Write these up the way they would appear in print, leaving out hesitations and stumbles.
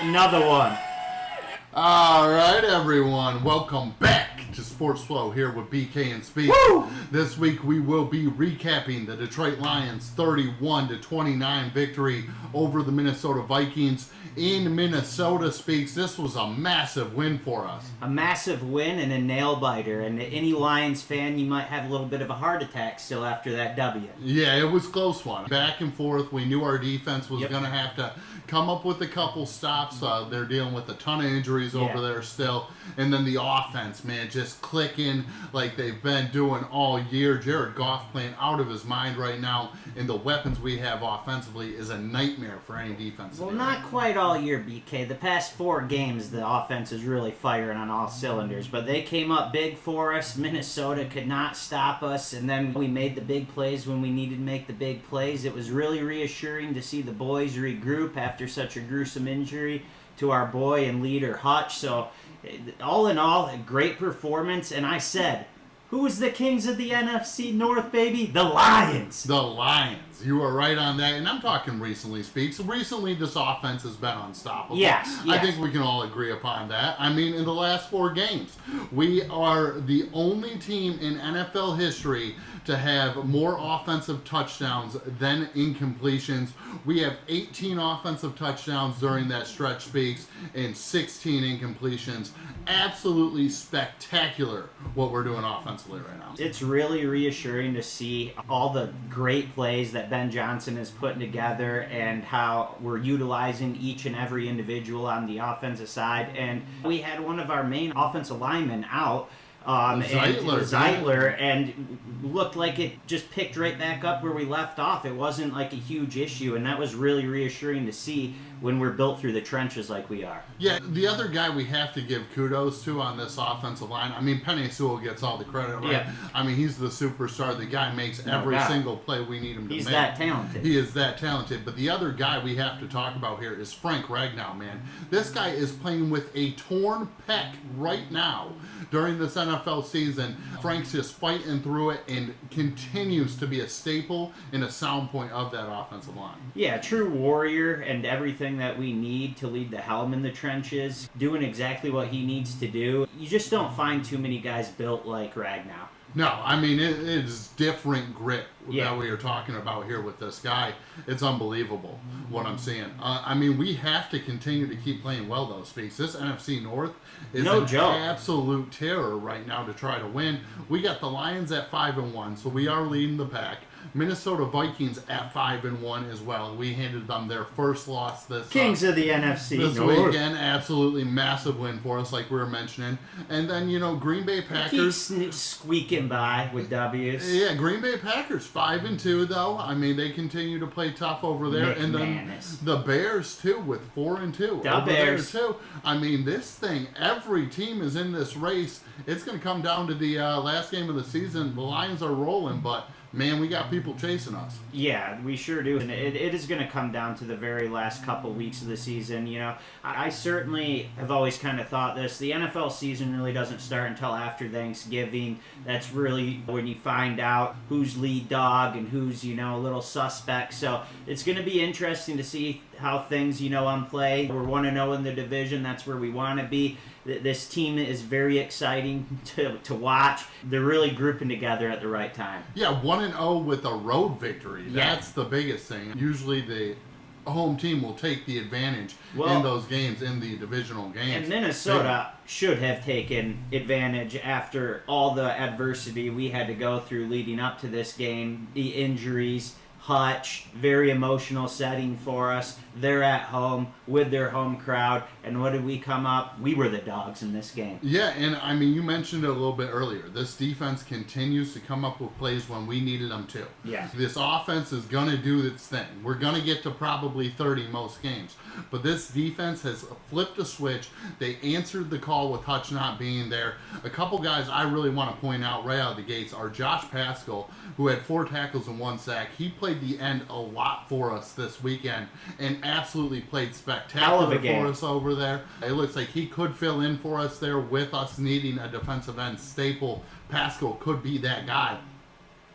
Another one. All right, everyone. Welcome back to Sports Flow here with BK and Speed. Woo! This week we will be recapping the Detroit Lions 31-29 victory over the Minnesota Vikings in Minnesota. Speaks. This was a massive win for us. A massive win and a nail biter. And any Lions fan, you might have a little bit of a heart attack still after that W. Yeah, it was a close one. Back and forth. We knew our defense was going to have to come up with a couple stops. They're dealing with a ton of injuries over there still. And then the offense, man, just clicking like they've been doing all year. Jared Goff playing out of his mind right now. And the weapons we have offensively is a nightmare for any defense. Well, not quite all year, BK. The past 4 games, the offense is really firing on all cylinders. But they came up big for us. Minnesota could not stop us. And then we made the big plays when we needed to make the big plays. It was really reassuring to see the boys regroup after such a gruesome injury to our boy and leader Hutch. So all in all, a great performance. And I said, who was the kings of the NFC North, baby? The Lions. The Lions. You are right on that. And I'm talking recently, Speaks. Recently, this offense has been unstoppable. Yes. I think we can all agree upon that. I mean, in the last 4 games, we are the only team in NFL history to have more offensive touchdowns than incompletions. We have 18 offensive touchdowns during that stretch, Speaks, and 16 incompletions. Absolutely spectacular what we're doing offensively right now. It's really reassuring to see all the great plays that Ben Johnson is putting together and how we're utilizing each and every individual on the offensive side. And we had one of our main offensive linemen out, Zeitler, and looked like it just picked right back up where we left off. It wasn't like a huge issue, and that was really reassuring to see when we're built through the trenches like we are. Yeah, the other guy we have to give kudos to on this offensive line, I mean, Penei Sewell gets all the credit, right? Yeah. I mean, he's the superstar. The guy makes every single play we need him to make. He's that talented. He is that talented. But the other guy we have to talk about here is Frank Ragnow, man. This guy is playing with a torn pec right now during this NFL season. Frank's just fighting through it and continues to be a staple and a sound point of that offensive line. Yeah, true warrior and everything that we need to lead the helm in the trenches, doing exactly what he needs to do. You just don't find too many guys built like Ragnow. No, I mean, it is different grit that we are talking about here with this guy. It's unbelievable what I'm seeing. I mean, we have to continue to keep playing well, though, Speaks. This NFC North is an absolute terror right now to try to win. We got the Lions at 5-1, so we are leading the pack. Minnesota Vikings at 5-1 as well. We handed them their first loss this Kings of the NFC this weekend. Absolutely massive win for us, like we were mentioning. And then, you know, Green Bay Packers keep squeaking by with W's. Yeah, Green Bay Packers 5-2 though. I mean, they continue to play tough over there. And then the Bears too with 4-2. The Bears too. I mean, this thing, every team is in this race. It's going to come down to the last game of the season. The Lions are rolling, but man, we got people chasing us. Yeah, we sure do. And it is going to come down to the very last couple weeks of the season. You know, I certainly have always kind of thought this. The NFL season really doesn't start until after Thanksgiving. That's really when you find out who's lead dog and who's, you know, a little suspect. So it's going to be interesting to see how things, you know, play. We're 1-0 in the division. That's where we want to be. This team is very exciting to watch. They're really grouping together at the right time. Yeah, 1-0 with a road victory. That's the biggest thing. Usually the home team will take the advantage in those games, in the divisional games. And Minnesota should have taken advantage after all the adversity we had to go through leading up to this game, the injuries. Hutch, very emotional setting for us. They're at home with their home crowd. And what did we come up? We were the dogs in this game. Yeah, and I mean, you mentioned it a little bit earlier. This defense continues to come up with plays when we needed them to. Yeah. This offense is going to do its thing. We're going to get to probably 30 most games. But this defense has flipped a switch. They answered the call with Hutch not being there. A couple guys I really want to point out right out of the gates are Josh Paschal, who had 4 tackles and 1 sack. He played the end a lot for us this weekend and absolutely played spectacular for us over there. It looks like he could fill in for us there with us needing a defensive end staple. Paschal could be that guy.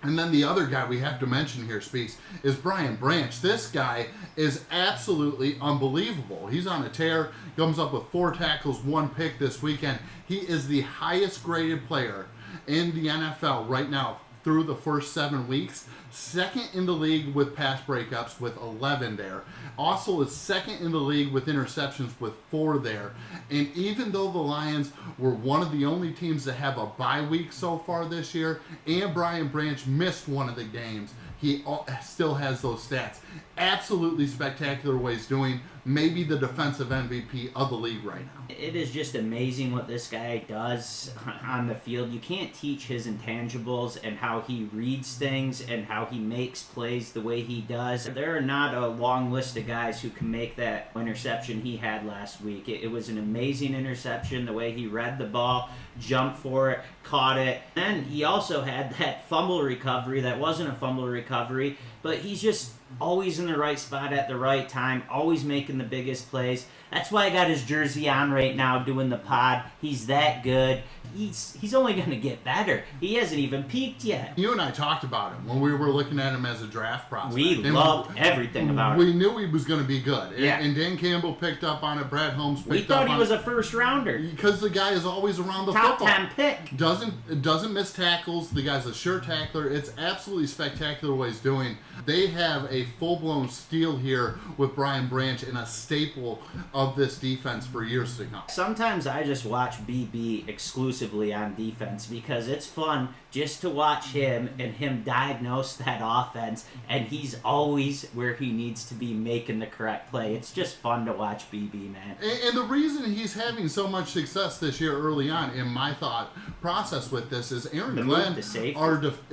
And then the other guy we have to mention here, Speaks, is Brian Branch. This guy is absolutely unbelievable. He's on a tear, comes up with 4 tackles, 1 pick this weekend. He is the highest graded player in the NFL right now through the first 7 weeks. Second in the league with pass breakups with 11 there. Also is second in the league with interceptions with 4 there. And even though the Lions were one of the only teams to have a bye week so far this year, and Brian Branch missed one of the games, he still has those stats. Absolutely spectacular what he's doing. Maybe the defensive MVP of the league right now. It is just amazing what this guy does on the field. You can't teach his intangibles and how he reads things and how he makes plays the way he does. There are not a long list of guys who can make that interception he had last week. It was an amazing interception, the way he read the ball, jumped for it, caught it. And he also had that fumble recovery that wasn't a fumble recovery, but he's just always in the right spot at the right time, always making the biggest plays. That's why I got his jersey on right now doing the pod. He's that good. He's only going to get better. He hasn't even peaked yet. You and I talked about him when we were looking at him as a draft prospect. We loved everything about him. We knew he was going to be good. Yeah. And Dan Campbell picked up on it. Brad Holmes picked up on it. We thought he was a first rounder. Because the guy is always around the Top football. 10 pick. Doesn't miss tackles. The guy's a sure tackler. It's absolutely spectacular what he's doing. They have a full-blown steal here with Brian Branch and a staple of this defense for years to come. Sometimes I just watch BB exclusively on defense because it's fun just to watch him and him diagnose that offense, and he's always where he needs to be making the correct play. It's just fun to watch BB, man. And the reason he's having so much success this year early on, in my thought process with this, is Aaron Glenn,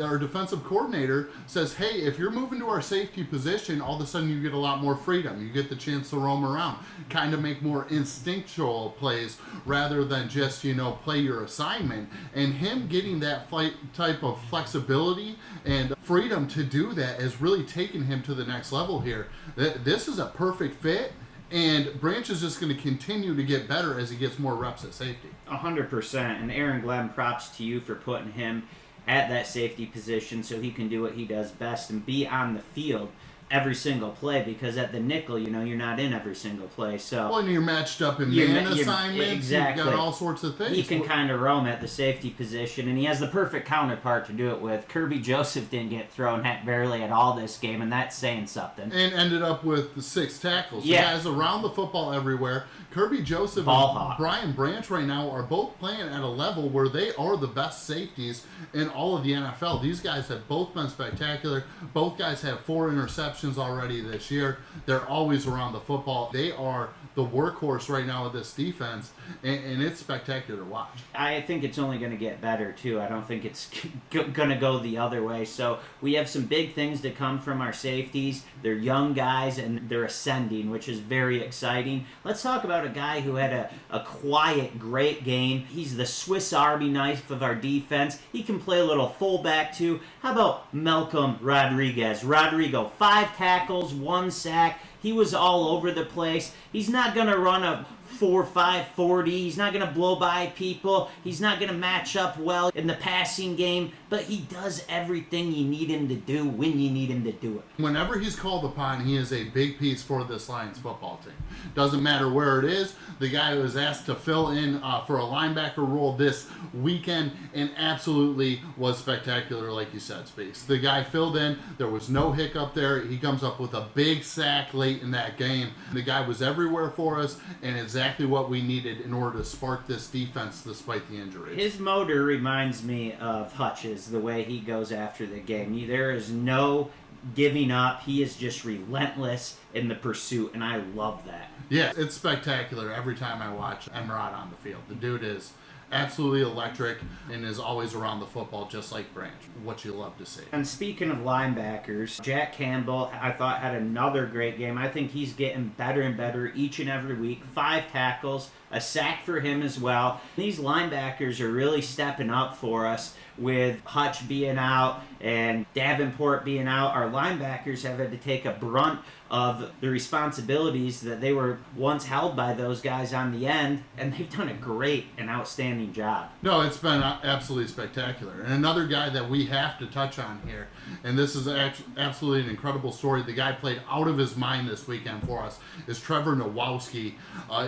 our defensive coordinator, says, hey, if you're moving to our safety position, all of a sudden you get a lot more freedom. You get the chance to roam around, kind of make more instinctual plays rather than just, play your assignment. And him getting that type of flexibility and freedom to do that has really taken him to the next level here. This is a perfect fit. And Branch is just going to continue to get better as he gets more reps at safety. 100%. And Aaron Glenn, props to you for putting him at that safety position so he can do what he does best and be on the field every single play, because at the nickel, you're not in every single play. So when you're matched up in man assignments, exactly. You've got all sorts of things. He can kind of roam at the safety position, and he has the perfect counterpart to do it with. Kirby Joseph didn't get thrown barely at all this game, and that's saying something. And ended up with the 6 tackles. Yeah. The guys around the football everywhere. Kirby Joseph and Brian Branch right now are both playing at a level where they are the best safeties in all of the NFL. These guys have both been spectacular. Both guys have 4 interceptions already this year. They're always around the football. They are the workhorse right now of this defense, and it's spectacular to watch. I think it's only going to get better, too. I don't think it's going to go the other way. So we have some big things to come from our safeties. They're young guys, and they're ascending, which is very exciting. Let's talk about a guy who had a quiet, great game. He's the Swiss Army knife of our defense. He can play a little fullback, too. How about Malcolm Rodriguez? Rodrigo, 5 tackles, 1 sack. He was all over the place. He's not going to run a 4.5 40. He's not going to blow by people. He's not going to match up well in the passing game, but he does everything you need him to do when you need him to do it. Whenever he's called upon, he is a big piece for this Lions football team. Doesn't matter where it is. The guy was asked to fill in for a linebacker role this weekend and absolutely was spectacular, like you said, Space. The guy filled in. There was no hiccup there. He comes up with a big sack late in that game. The guy was everywhere for us and exactly what we needed in order to spark this defense despite the injuries. His motor reminds me of Hutch's, the way he goes after the game. There is no giving up. He is just relentless in the pursuit, and I love that. Yeah, it's spectacular every time I watch Emrod on the field. The dude is absolutely electric and is always around the football just like Branch. What you love to see. And speaking of linebackers, Jack Campbell, I thought, had another great game. I think he's getting better and better each and every week. 5 tackles, a sack for him as well. These linebackers are really stepping up for us. with Hutch being out and Davenport being out, our linebackers have had to take a brunt of the responsibilities that they were once held by those guys on the end, and they've done a great and outstanding job. No, it's been absolutely spectacular. And another guy that we have to touch on here, and this is absolutely an incredible story. The guy played out of his mind this weekend for us, is Trevor Nowowski,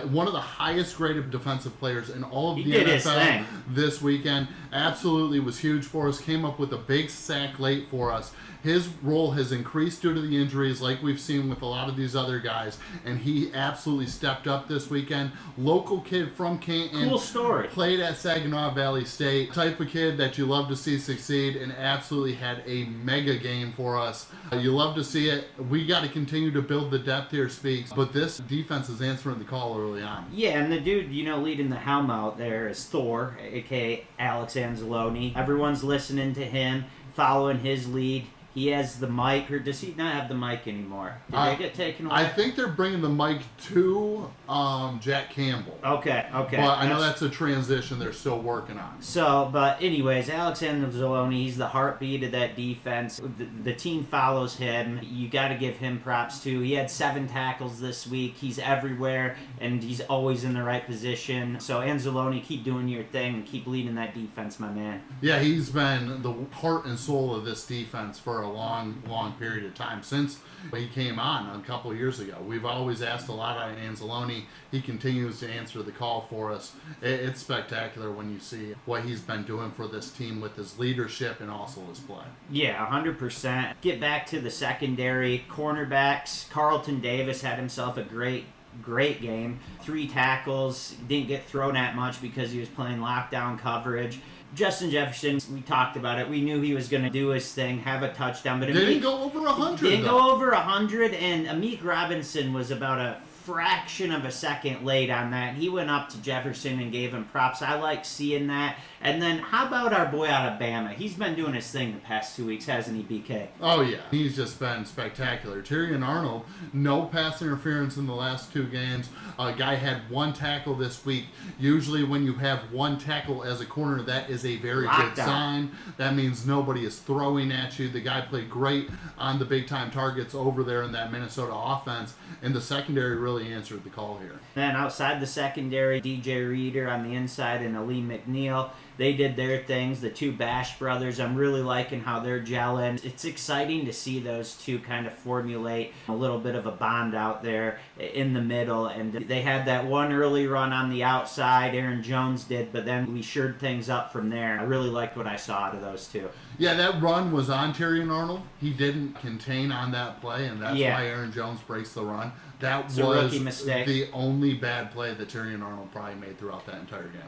one of the highest graded defensive players in all of the NFL this weekend. Absolutely was huge for us, came up with a big sack late for us. His role has increased due to the injuries like we've seen with a lot of these other guys, and he absolutely stepped up this weekend. Local kid from Canton. Cool story. Played at Saginaw Valley State. Type of kid that you love to see succeed, and absolutely had a mega game for us. You love to see it. We got to continue to build the depth here, Speaks, but this defense is answering the call early on. Yeah, and the dude, leading the helm out there is Thor, a.k.a. Alex Anzalone. Everyone's listening to him, following his lead. He has the mic, or does he not have the mic anymore? Did they get taken away? I think they're bringing the mic to Jack Campbell. Okay. But I know that's a transition they're still working on. So, but anyways, Alex Anzalone, he's the heartbeat of that defense. The team follows him. You got to give him props too. He had 7 tackles this week. He's everywhere, and he's always in the right position. So, Anzalone, keep doing your thing and keep leading that defense, my man. Yeah, he's been the heart and soul of this defense for a long period of time since he came on a couple of years ago. We've always asked a lot out of Anzalone. He continues to answer the call for us. It's spectacular when you see what he's been doing for this team with his leadership and also his play. Yeah, 100%. Get back to the secondary. Cornerbacks. Carlton Davis had himself a great game. 3 tackles. Didn't get thrown at much because he was playing lockdown coverage. Justin Jefferson, we talked about it. We knew he was going to do his thing, have a touchdown, but didn't go over 100. Didn't go over 100, and Amik Robinson was about a fraction of a second late on that. He went up to Jefferson and gave him props. I like seeing that. And then how about our boy out of Bama? He's been doing his thing the past 2 weeks, hasn't he, BK? Oh, yeah. He's just been spectacular. Tyrion Arnold, no pass interference in the last 2 games. Guy had 1 tackle this week. Usually when you have 1 tackle as a corner, that is a very good sign. That means nobody is throwing at you. The guy played great on the big-time targets over there in that Minnesota offense, and the secondary really answered the call here. Then outside the secondary, DJ Reader on the inside and Ali McNeil. They did their things, the 2 Bash brothers. I'm really liking how they're gelling. It's exciting to see those 2 kind of formulate a little bit of a bond out there in the middle. And they had that one early run on the outside, Aaron Jones did, but then we shored things up from there. I really liked what I saw out of those 2. Yeah, that run was on Tyrion Arnold. He didn't contain on that play, and that's why Aaron Jones breaks the run. That was a rookie mistake. The only bad play that Tyrion Arnold probably made throughout that entire game.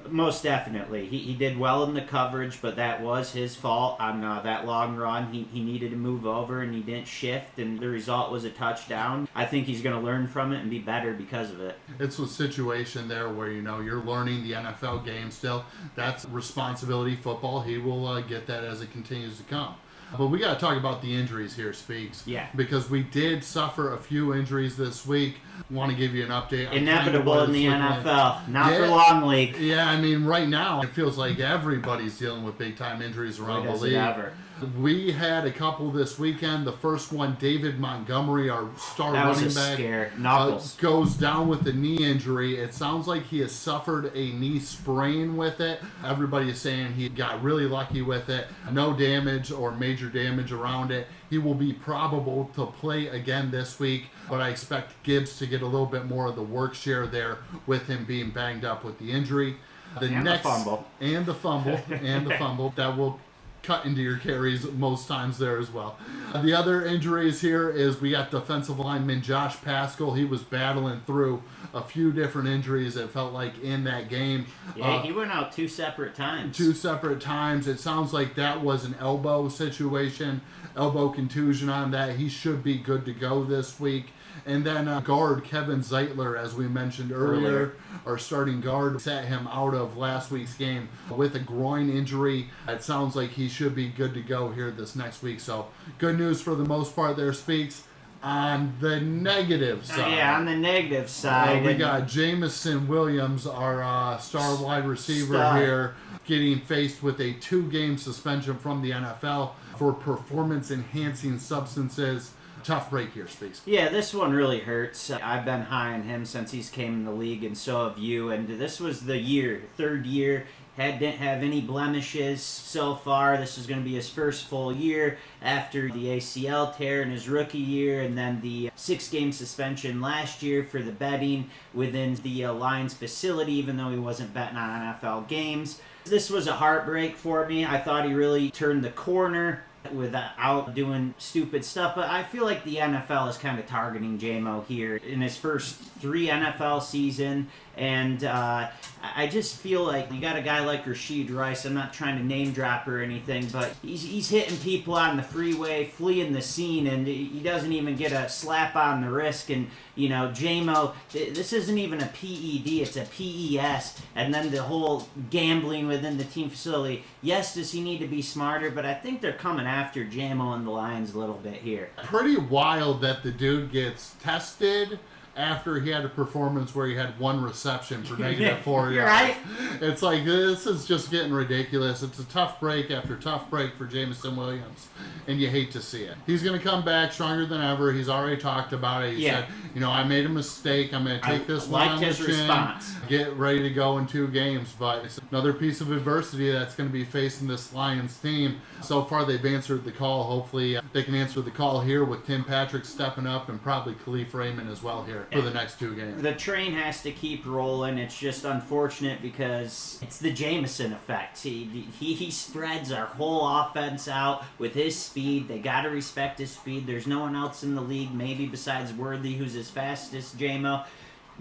Most definitely. He did well in the coverage, but that was his fault on that long run. He needed to move over, and he didn't shift, and the result was a touchdown. I think he's going to learn from it and be better because of it. It's a situation there where, you're learning the NFL game still. That's responsibility football. He will get that as it continues to come. But we got to talk about the injuries here, Speaks. Yeah. Because we did suffer a few injuries this week. Want to give you an update. Inevitable in the NFL. Not for long, league. Yeah, I mean, right now, it feels like everybody's dealing with big-time injuries around the league. Ever. We had a couple this weekend. The first one, David Montgomery, our star running back, goes down with a knee injury. It sounds like he has suffered a knee sprain with it. Everybody is saying he got really lucky with it. No damage or major damage around it. He will be probable to play again this week, but I expect Gibbs to get a little bit more of the work share there with him being banged up with the injury. The fumble. And the fumble. That will cut into your carries most times there as well. The other injuries here is we got defensive lineman Josh Paschal. He was battling through a few different injuries, it felt like, in that game. Yeah, he went out 2 separate times. 2 separate times. It sounds like that was an elbow situation, elbow contusion on that. He should be good to go this week. And then guard Kevin Zeitler, as we mentioned earlier, our starting guard, sat him out of last week's game with a groin injury. It sounds like he should be good to go here this next week. So good news for the most part there, Speaks. On the negative side. Yeah, on the negative side. We got Jamison Williams, our star wide receiver Stud. here, getting faced with a 2-game suspension from the NFL for performance-enhancing substances. Tough break here, Speaks. Yeah, this one really hurts. I've been high on him since he's came in the league, and so have you. And this was the year, third year. Didn't have any blemishes so far. This is going to be his first full year after the ACL tear in his rookie year, and then the 6-game suspension last year for the betting within the Lions facility, even though he wasn't betting on NFL games. This was a heartbreak for me. I thought he really turned the corner without doing stupid stuff, but I feel like the NFL is kind of targeting J-Mo here in his first 3 NFL season, and I just feel like you got a guy like Rashid Rice. I'm not trying to name drop or anything, but he's hitting people on the freeway, fleeing the scene, and he doesn't even get a slap on the wrist. And you know, J-Mo, this isn't even a PED, it's a PES, and then the whole gambling within the team facility. Yes, does he need to be smarter? But I think they're coming after J-Mo and the Lions a little bit here. Pretty wild that the dude gets tested after he had a performance where he had 1 reception for negative 4 yards. Right? It's like, this is just getting ridiculous. It's a tough break after tough break for Jamison Williams, and you hate to see it. He's going to come back stronger than ever. He's already talked about it. He said, you know, I made a mistake. I'm going to take this one on the chin. Response. Get ready to go in 2 games. But it's another piece of adversity that's going to be facing this Lions team. So far, they've answered the call. Hopefully, they can answer the call here with Tim Patrick stepping up and probably Khalif Raymond as well here for the next 2 games. The train has to keep rolling. It's just unfortunate because it's the Jamison effect. He spreads our whole offense out with his speed. They got to respect his speed. There's no one else in the league, maybe besides Worthy, who's as fast as J-Mo.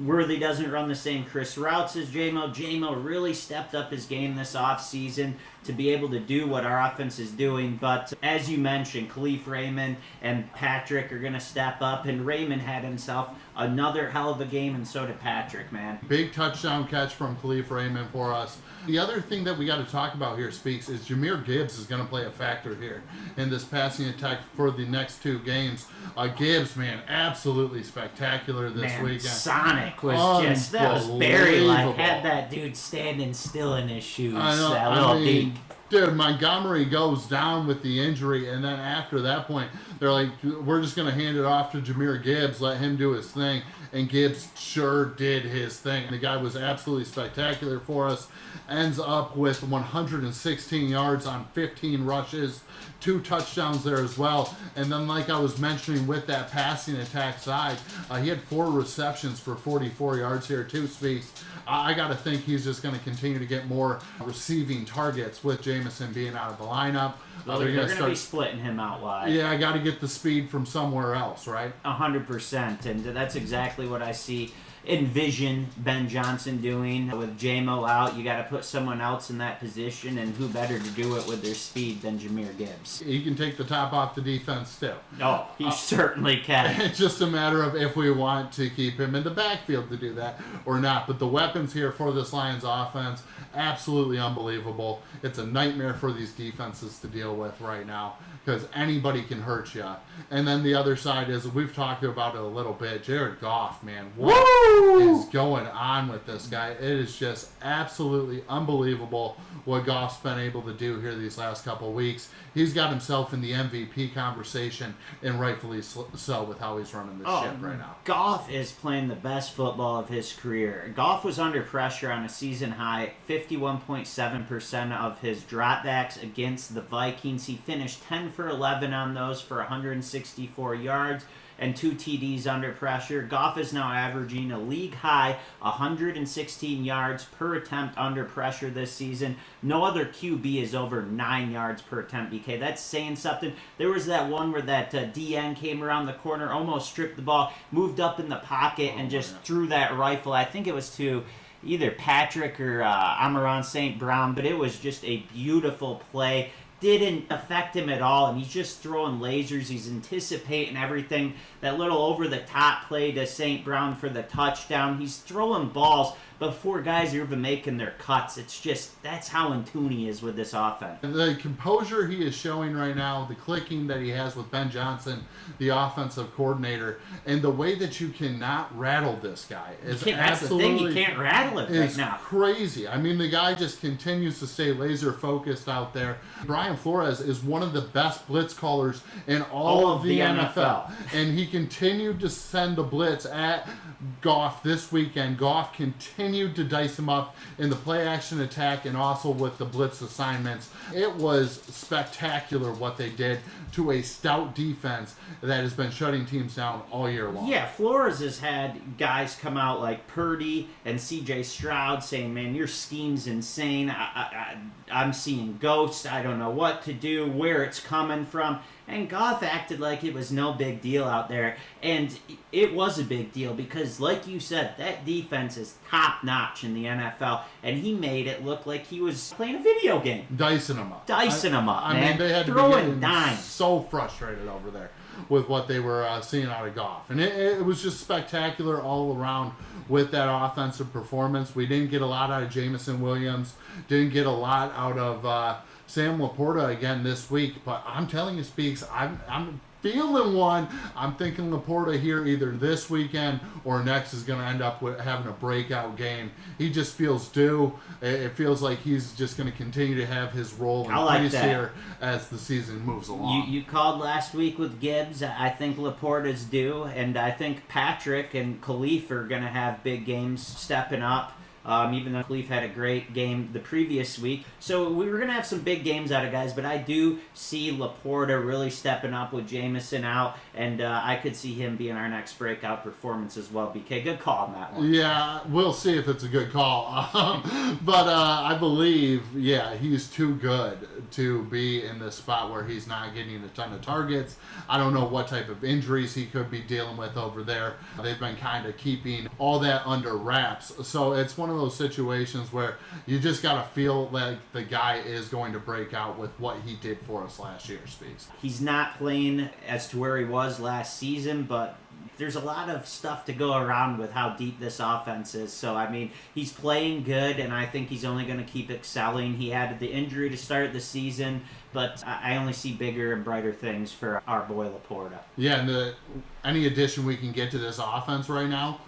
Worthy doesn't run the same Chris routes as J-Mo. J-Mo really stepped up his game this offseason to be able to do what our offense is doing. But as you mentioned, Khalif Raymond and Patrick are going to step up, and Raymond had himself another hell of a game, and so did Patrick, man. Big touchdown catch from Khalif Raymond for us. The other thing that we got to talk about here, Speaks, is Jahmyr Gibbs is going to play a factor here in this passing attack for the next 2 games. Gibbs, man, absolutely spectacular this weekend. Sonic was just, that was Barry, like, had that dude standing still in his shoes. I know, that little dink. Dude, Montgomery goes down with the injury, and then after that point, they're like, we're just going to hand it off to Jahmyr Gibbs, let him do his thing. And Gibbs sure did his thing. The guy was absolutely spectacular for us. Ends up with 116 yards on 15 rushes, 2 touchdowns there as well. And then, like I was mentioning with that passing attack side, he had 4 receptions for 44 yards here too, Speaks. I got to think he's just going to continue to get more receiving targets with Jamison being out of the lineup. Well, they're going to be splitting him out wide. Yeah, I got to get the speed from somewhere else, right? 100%, and that's exactly what I envision Ben Johnson doing. With J-Mo out, you got to put someone else in that position, and who better to do it with their speed than Jahmyr Gibbs? He can take the top off the defense too. Oh, he certainly can. It's just a matter of if we want to keep him in the backfield to do that or not. But the weapons here for this Lions offense, absolutely unbelievable. It's a nightmare for these defenses to deal with right now because anybody can hurt you. And then the other side is, we've talked about it a little bit, Jared Goff, man. What is going on with this guy? It is just absolutely unbelievable what Goff's been able to do here these last couple of weeks. He's got himself in the MVP conversation, and rightfully so with how he's running this ship right now. Goff is playing the best football of his career. Goff was under pressure on a season high 51.7% of his dropbacks against the Vikings. He finished 10 for 11 on those for 164 yards and 2 TDs under pressure. Goff is now averaging a league-high 116 yards per attempt under pressure this season. No other QB is over 9 yards per attempt, BK. That's saying something. There was that one where that DN came around the corner, almost stripped the ball, moved up in the pocket, and just threw that rifle. I think it was to either Patrick or Amon-Ra St. Brown, but it was just a beautiful play. Didn't affect him at all, and he's just throwing lasers. He's anticipating everything. That little over-the-top play to St. Brown for the touchdown. He's throwing balls before guys are even making their cuts. It's just, that's how in tune he is with this offense. The composure he is showing right now, the clicking that he has with Ben Johnson, the offensive coordinator, and the way that you cannot rattle this guy is That's the thing, you can't rattle it right now. Crazy. I mean, the guy just continues to stay laser focused out there. Brian Flores is one of the best blitz callers in all of the NFL. And he continued to send the blitz at Goff this weekend. Goff continued to dice him up in the play action attack and also with the blitz assignments. It was spectacular what they did to a stout defense that has been shutting teams down all year long. Yeah, Flores has had guys come out like Purdy and C.J. Stroud saying, man, your scheme's insane. I'm seeing ghosts. I don't know what to do, where it's coming from. And Goff acted like it was no big deal out there. And it was a big deal because, like you said, that defense is top-notch in the NFL. And he made it look like he was playing a video game. Dicing them up. I mean, they had to throwing be dimes. So frustrated over there with what they were seeing out of Goff. And it was just spectacular all around with that offensive performance. We didn't get a lot out of Jamison Williams. Didn't get a lot out of Sam Laporta again this week, but I'm telling you, Speaks, I'm feeling one. I'm thinking Laporta here either this weekend or next is going to end up with having a breakout game. He just feels due. It feels like he's just going to continue to have his role increase here as the season moves along. You called last week with Gibbs. I think Laporta's due, and I think Patrick and Khalif are going to have big games stepping up. Even though Khalif had a great game the previous week. So we were going to have some big games out of guys, but I do see Laporta really stepping up with Jamison out, and I could see him being our next breakout performance as well. BK, good call on that one. Yeah, we'll see if it's a good call. But I believe, he's too good to be in this spot where he's not getting a ton of targets. I don't know what type of injuries he could be dealing with over there. They've been kind of keeping all that under wraps. So it's one of those situations where you just got to feel like the guy is going to break out with what he did for us last year, Speaks. He's not playing as to where he was last season, but there's a lot of stuff to go around with how deep this offense is. So, I mean, he's playing good, and I think he's only going to keep excelling. He had the injury to start the season, but I only see bigger and brighter things for our boy Laporta. Yeah, and any addition we can get to this offense right now,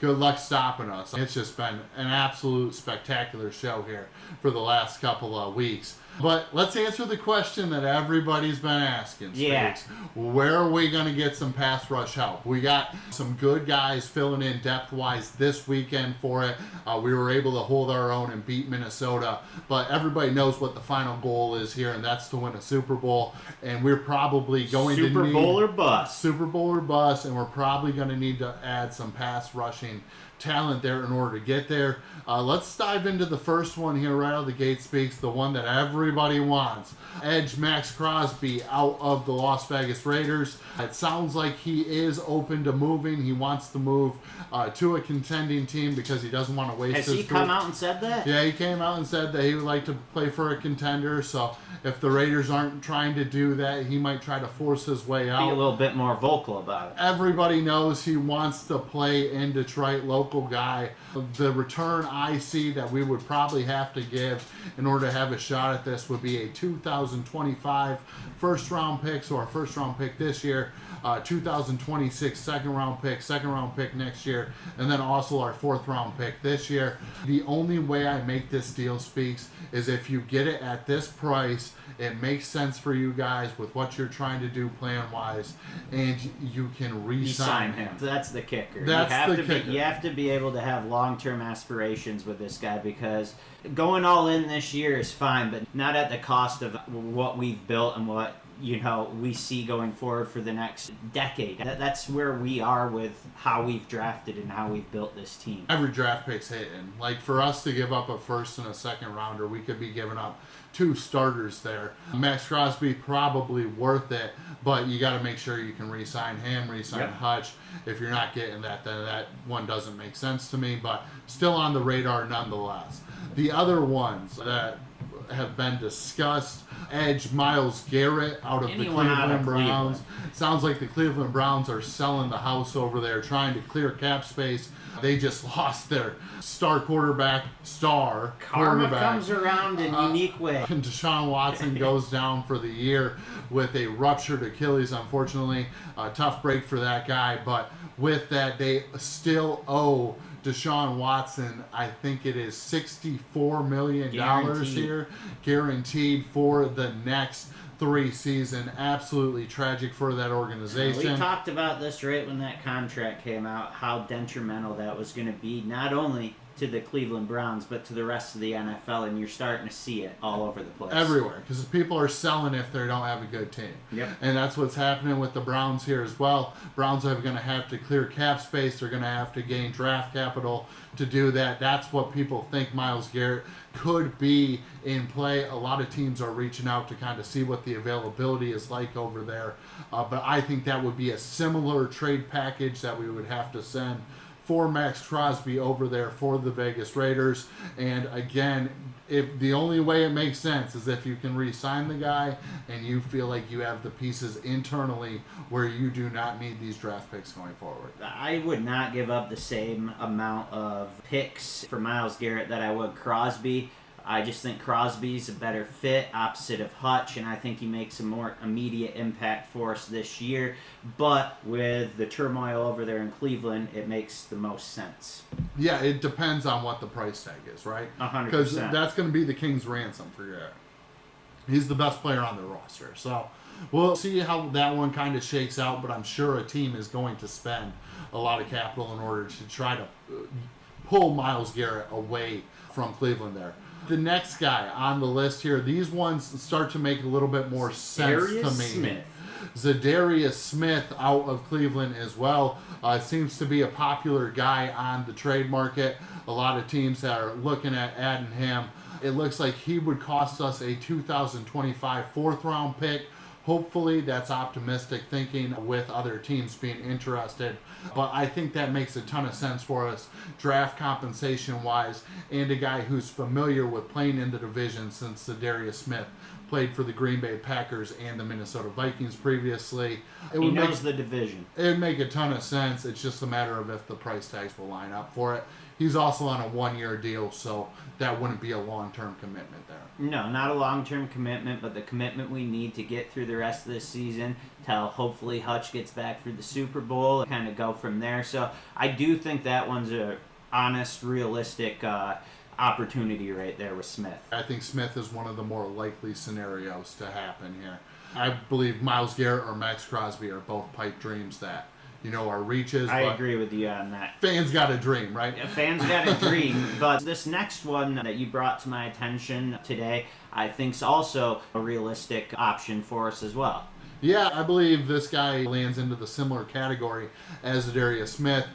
good luck stopping us. It's just been an absolute spectacular show here for the last couple of weeks. But let's answer the question that everybody's been asking. Yeah. Where are we going to get some pass rush help? We got some good guys filling in depth-wise this weekend for it. We were able to hold our own and beat Minnesota. But everybody knows what the final goal is here, and that's to win a Super Bowl. And we're probably going to need... Super Bowl or bust. Super Bowl or bust, and we're probably going to need to add some pass rushing talent there in order to get there. Let's dive into the first one here right out of the gate, Speaks, the one that everybody wants. Edge Max Crosby out of the Las Vegas Raiders. It sounds like he is open to moving. He wants to move to a contending team because he doesn't want to waste his... Has he come out and said that? Yeah, he came out and said that he would like to play for a contender, so if the Raiders aren't trying to do that, he might try to force his way out. Be a little bit more vocal about it. Everybody knows he wants to play in Detroit, local guy. The return I see that we would probably have to give in order to have a shot at this would be a 2025 first-round pick, so our first-round pick this year, 2026 second-round pick next year, and then also our fourth-round pick this year. The only way I make this deal, Speaks, is if you get it at this price, it makes sense for you guys with what you're trying to do plan-wise, and you can re-sign him. That's the kicker. Kicker. You have to be able to have long-term aspirations with this guy because going all in this year is fine, but not at the cost of what we've built and what we see going forward for the next decade. That's where we are with how we've drafted and how we've built this team. Every draft pick's hitting. Like, for us to give up a first and a second rounder, we could be giving up 2 starters there. Max Crosby probably worth it, but you got to make sure you can re-sign him, re-sign Hutch. If you're not getting that, then that one doesn't make sense to me, but still on the radar nonetheless. The other ones that have been discussed. Edge Myles Garrett out of Anyone the out of Cleveland Browns. Cleveland. Sounds like the Cleveland Browns are selling the house over there, trying to clear cap space. They just lost their Karma quarterback. comes around in unique ways. Deshaun Watson goes down for the year with a ruptured Achilles, unfortunately. A tough break for that guy, but with that, they still owe Deshaun Watson, I think it is $64 million here, guaranteed for the next 3 seasons. Absolutely tragic for that organization. We talked about this right when that contract came out, how detrimental that was going to be, not only to the Cleveland Browns, but to the rest of the NFL, and you're starting to see it all over the place. Everywhere, because people are selling if they don't have a good team. Yep. And that's what's happening with the Browns here as well. Browns are going to have to clear cap space. They're going to have to gain draft capital to do that. That's what people think Myles Garrett could be in play. A lot of teams are reaching out to kind of see what the availability is like over there. But I think that would be a similar trade package that we would have to send for Max Crosby over there for the Vegas Raiders. And again, if the only way it makes sense is if you can re-sign the guy and you feel like you have the pieces internally where you do not need these draft picks going forward. I would not give up the same amount of picks for Myles Garrett that I would Crosby. I just think Crosby's a better fit opposite of Hutch, and I think he makes a more immediate impact for us this year. But with the turmoil over there in Cleveland, it makes the most sense. Yeah, it depends on what the price tag is, right? 100%. Because that's going to be the King's ransom for Garrett. He's the best player on the roster. So we'll see how that one kind of shakes out, but I'm sure a team is going to spend a lot of capital in order to try to pull Myles Garrett away from Cleveland there. The next guy on the list here, these ones start to make a little bit more sense to me. Zadarius Smith out of Cleveland as well. Seems to be a popular guy on the trade market. A lot of teams are looking at adding him. It looks like he would cost us a 2025 fourth round pick. Hopefully that's optimistic thinking with other teams being interested. But I think that makes a ton of sense for us draft compensation wise, and a guy who's familiar with playing in the division since Zadarius Smith played for the Green Bay Packers and the Minnesota Vikings previously. He knows the division. It would make a ton of sense. It's just a matter of if the price tags will line up for it. He's also on a 1-year deal, so that wouldn't be a long-term commitment there. No, not a long-term commitment, but the commitment we need to get through the rest of this season till hopefully Hutch gets back for the Super Bowl and kind of go from there. So I do think that one's a honest, realistic opportunity right there with Smith. I think Smith is one of the more likely scenarios to happen here. I believe Myles Garrett or Max Crosby are both pipe dreams that our reaches. I agree with you on that. Fans got a dream, right? Yeah, fans got a dream. But this next one that you brought to my attention today, I think is also a realistic option for us as well. Yeah, I believe this guy lands into the similar category as Zadarius Smith.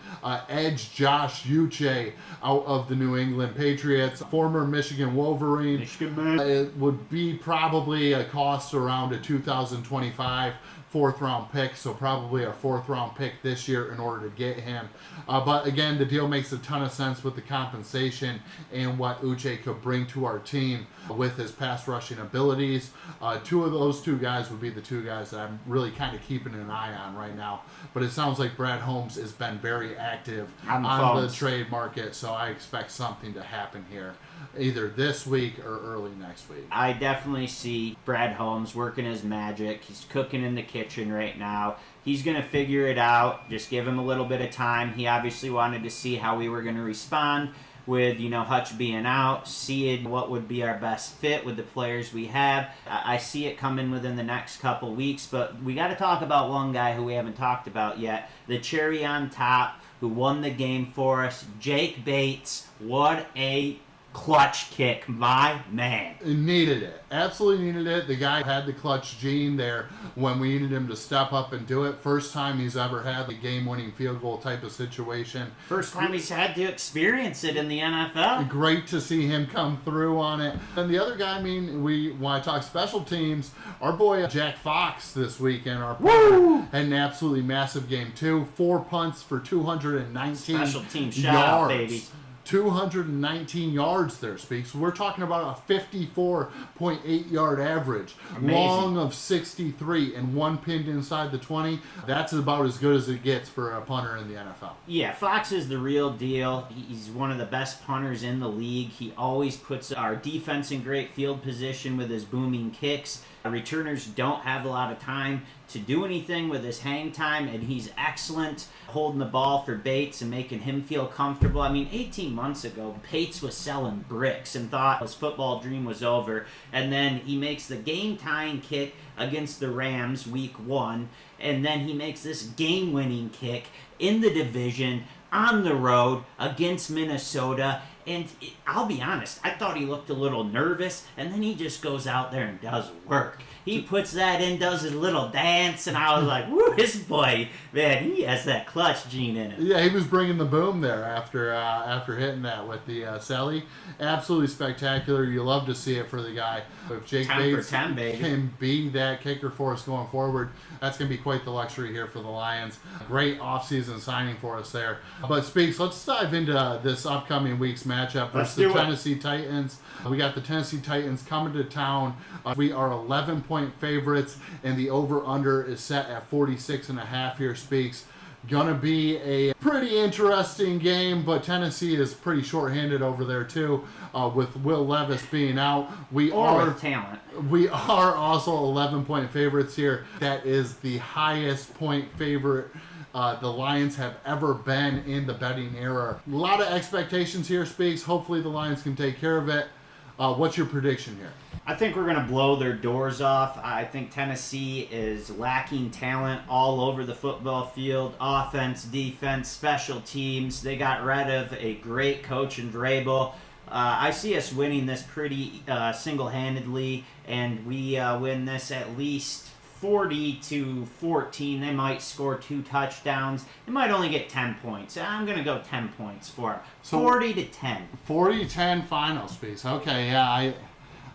Edge Josh Uche out of the New England Patriots, former Michigan Wolverine. It would be probably a cost around a 2025 fourth round pick, so probably a fourth round pick this year in order to get him. But again, the deal makes a ton of sense with the compensation and what Uche could bring to our team with his pass rushing abilities. Those two guys would be the two guys that I'm really kind of keeping an eye on right now. But it sounds like Brad Holmes has been very active on the trade market, so I expect something to happen here either this week or early next week. I definitely see Brad Holmes working his magic. He's cooking in the kitchen right now. He's going to figure it out. Just give him a little bit of time. He obviously wanted to see how we were going to respond with, Hutch being out, seeing what would be our best fit with the players we have. I see it coming within the next couple weeks, but we got to talk about one guy who we haven't talked about yet, the cherry on top who won the game for us, Jake Bates. What a clutch kick, my man. Needed it. Absolutely needed it. The guy had the clutch gene there when we needed him to step up and do it. First time he's ever had a game-winning field goal type of situation. First time he's had to experience it in the NFL. Great to see him come through on it. And the other guy, when I talk special teams, our boy Jack Fox this weekend, our player, had an absolutely massive game too. 4 punts for 219 Special team shout out, baby. 219 yards there, Speaks. We're talking about a 54.8 yard average. Amazing. Long of 63 and one pinned inside the 20. That's about as good as it gets for a punter in the NFL. Yeah, Fox is the real deal. He's one of the best punters in the league. He always puts our defense in great field position with his booming kicks. Returners don't have a lot of time to do anything with his hang time, and he's excellent holding the ball for Bates and making him feel comfortable. I mean, 18 months ago, Bates was selling bricks and thought his football dream was over, and then he makes the game-tying kick against the Rams week 1, and then he makes this game-winning kick in the division on the road against Minnesota. And I'll be honest, I thought he looked a little nervous, and then he just goes out there and does work. He puts that in, does his little dance, and I was like, woo, this boy, man, he has that clutch gene in him. Yeah, he was bringing the boom there after hitting that with the Sally. Absolutely spectacular. You love to see it for the guy. If Jake 10 Bates for 10, baby. can be that kicker for us going forward, that's going to be quite the luxury here for the Lions. Great offseason signing for us there. But Speaks, let's dive into this upcoming week's matchup versus the Tennessee Titans. We got the Tennessee Titans coming to town. We are 11-point favorites, and the over-under is set at 46.5 here, Speaks. Gonna be a pretty interesting game, but Tennessee is pretty short-handed over there too, with Will Levis being out. With talent. We are also 11-point favorites here. That is the highest point favorite the Lions have ever been in the betting era. A lot of expectations here, Speaks. Hopefully the Lions can take care of it. What's your prediction here? I think we're going to blow their doors off. I think Tennessee is lacking talent all over the football field. Offense, defense, special teams. They got rid of a great coach in Vrabel. I see us winning this pretty single-handedly, and we win this at least 40-14. They might score 2 touchdowns. They might only get 10 points. I'm going to go 10 points for them. So 40-10. 40-10 final, Speaks. Okay, yeah,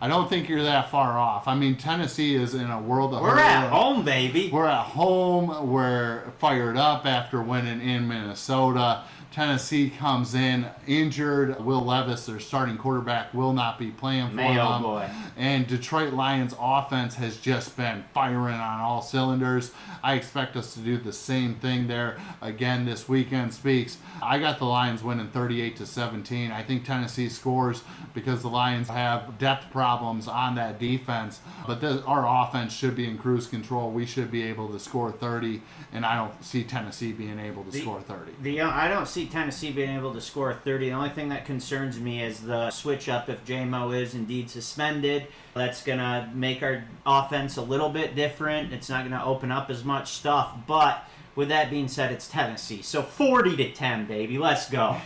I don't think you're that far off. I mean, Tennessee is in a world of We're at home, baby. We're at home. We're fired up after winning in Minnesota. Tennessee comes in injured. Will Levis, their starting quarterback, will not be playing for them. Boy. And Detroit Lions offense has just been firing on all cylinders. I expect us to do the same thing there again this weekend, Speaks. I got the Lions winning 38-17. I think Tennessee scores because the Lions have depth problems on that defense. But our offense should be in cruise control. We should be able to score 30, and I don't see Tennessee being able to score 30. I don't see Tennessee being able to score 30. The only thing that concerns me is the switch up if J-Mo is indeed suspended. That's going to make our offense a little bit different. It's not going to open up as much stuff. But with that being said, it's Tennessee. So 40-10, baby. Let's go.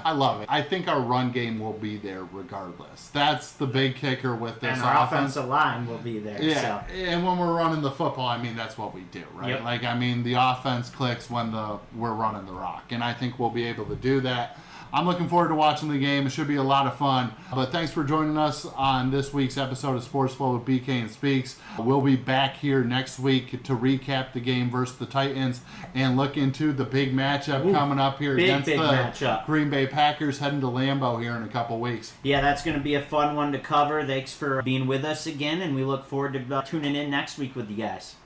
I love it. I think our run game will be there regardless. That's the big kicker with this and our offense. offensive line will be there. Yeah, so. And when we're running the football, I mean, that's what we do, right? Yep. Like, I mean, the offense clicks when we're running the rock, and I think we'll be able to do that. I'm looking forward to watching the game. It should be a lot of fun. But thanks for joining us on this week's episode of Sports Flow with BK and Speaks. We'll be back here next week to recap the game versus the Titans and look into the big matchup coming up here against the matchup. Green Bay Packers, heading to Lambeau here in a couple weeks. Yeah, that's going to be a fun one to cover. Thanks for being with us again, and we look forward to tuning in next week with you guys.